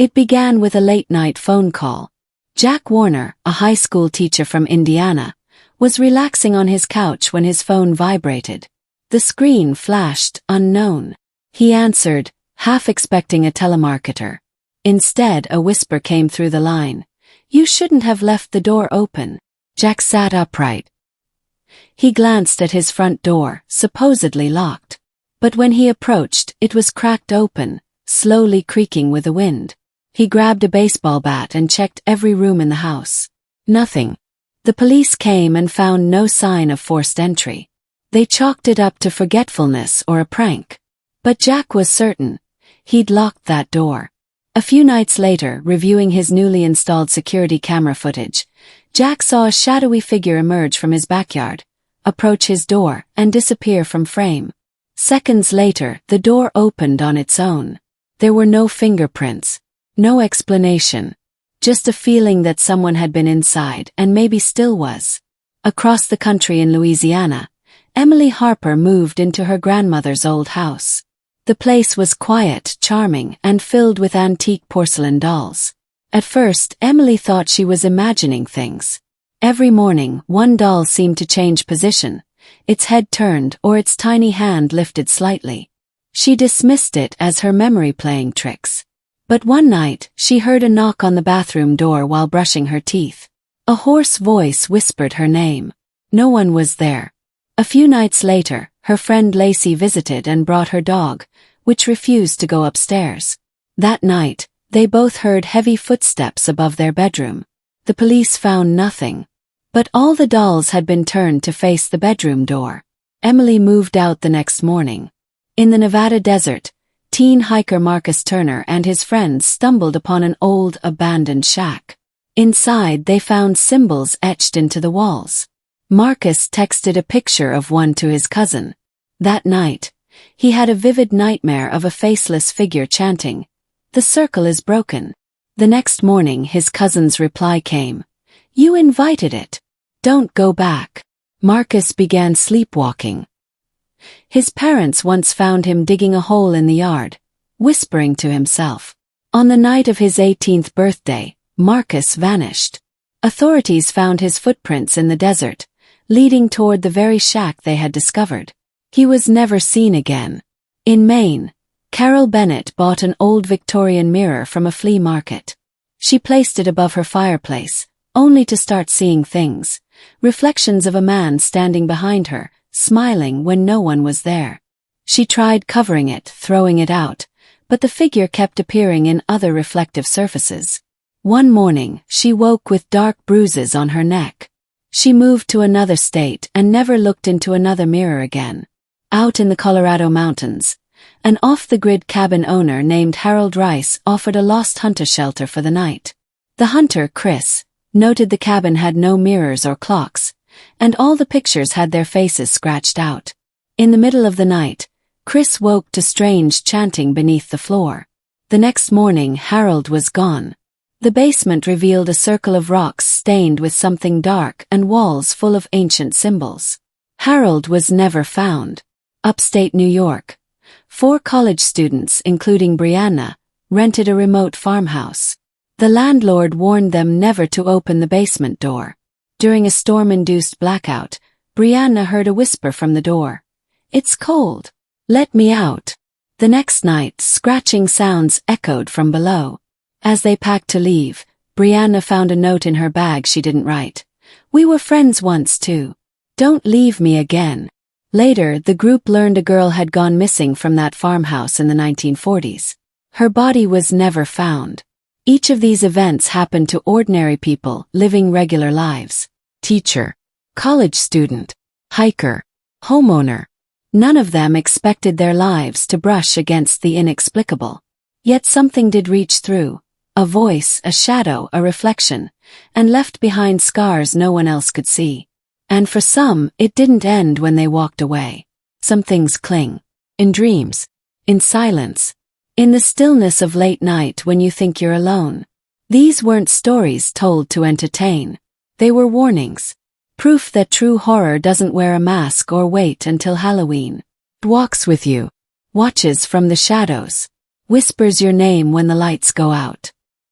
It began with a late-night phone call. Jack Warner, a high school teacher from Indiana, was relaxing on his couch when his phone vibrated. The screen flashed, unknown. He answered, half expecting a telemarketer. Instead, a whisper came through the line. "You shouldn't have left the door open." Jack sat upright. He glanced at his front door, supposedly locked. But when he approached, it was cracked open, slowly creaking with the wind. He grabbed a baseball bat and checked every room in the house. Nothing. The police came and found no sign of forced entry. They chalked it up to forgetfulness or a prank. But Jack was certain. He'd locked that door. A few nights later, reviewing his newly installed security camera footage, Jack saw a shadowy figure emerge from his backyard, approach his door, and disappear from frame. Seconds later, the door opened on its own. There were no fingerprints, no explanation, just a feeling that someone had been inside and maybe still was. Across the country in Louisiana, Emily Harper moved into her grandmother's old house. The place was quiet, charming, and filled with antique porcelain dolls. At first, Emily thought she was imagining things. Every morning, one doll seemed to change position, its head turned or its tiny hand lifted slightly. She dismissed it as her memory playing tricks. But one night, she heard a knock on the bathroom door while brushing her teeth. A hoarse voice whispered her name. No one was there. A few nights later, her friend Lacey visited and brought her dog, which refused to go upstairs. That night, they both heard heavy footsteps above their bedroom. The police found nothing. But all the dolls had been turned to face the bedroom door. Emily moved out the next morning. In the Nevada desert, teen hiker Marcus Turner and his friends stumbled upon an old, abandoned shack. Inside, they found symbols etched into the walls. Marcus texted a picture of one to his cousin. That night, he had a vivid nightmare of a faceless figure chanting, "The circle is broken." The next morning, his cousin's reply came, "You invited it. Don't go back." Marcus began sleepwalking. His parents once found him digging a hole in the yard, whispering to himself. On the night of his 18th birthday, Marcus vanished. Authorities found his footprints in the desert, leading toward the very shack they had discovered. He was never seen again. In Maine, Carol Bennett bought an old Victorian mirror from a flea market. She placed it above her fireplace, only to start seeing things, reflections of a man standing behind her, smiling when no one was there. She tried covering it, throwing it out, but the figure kept appearing in other reflective surfaces. One morning, she woke with dark bruises on her neck. She moved to another state and never looked into another mirror again. Out in the Colorado mountains, an off-the-grid cabin owner named Harold Rice offered a lost hunter shelter for the night. The hunter, Chris, noted the cabin had no mirrors or clocks, and all the pictures had their faces scratched out. In the middle of the night, Chris woke to strange chanting beneath the floor. The next morning, Harold was gone. The basement revealed a circle of rocks stained with something dark and walls full of ancient symbols. Harold was never found. Upstate New York, 4 college students, including Brianna, rented a remote farmhouse. The landlord warned them never to open the basement door. During a storm-induced blackout, Brianna heard a whisper from the door. "It's cold. Let me out." The next night, scratching sounds echoed from below. As they packed to leave, Brianna found a note in her bag she didn't write. "We were friends once too. Don't leave me again." Later, the group learned a girl had gone missing from that farmhouse in the 1940s. Her body was never found. Each of these events happened to ordinary people living regular lives. Teacher, college student, hiker, homeowner. None of them expected their lives to brush against the inexplicable. Yet something did reach through. A voice, a shadow, a reflection, and left behind scars no one else could see. And for some, it didn't end when they walked away. Some things cling. In dreams. In silence. In the stillness of late night when you think you're alone. These weren't stories told to entertain. They were warnings. Proof that true horror doesn't wear a mask or wait until Halloween. It walks with you. Watches from the shadows. whispers your name when the lights go out.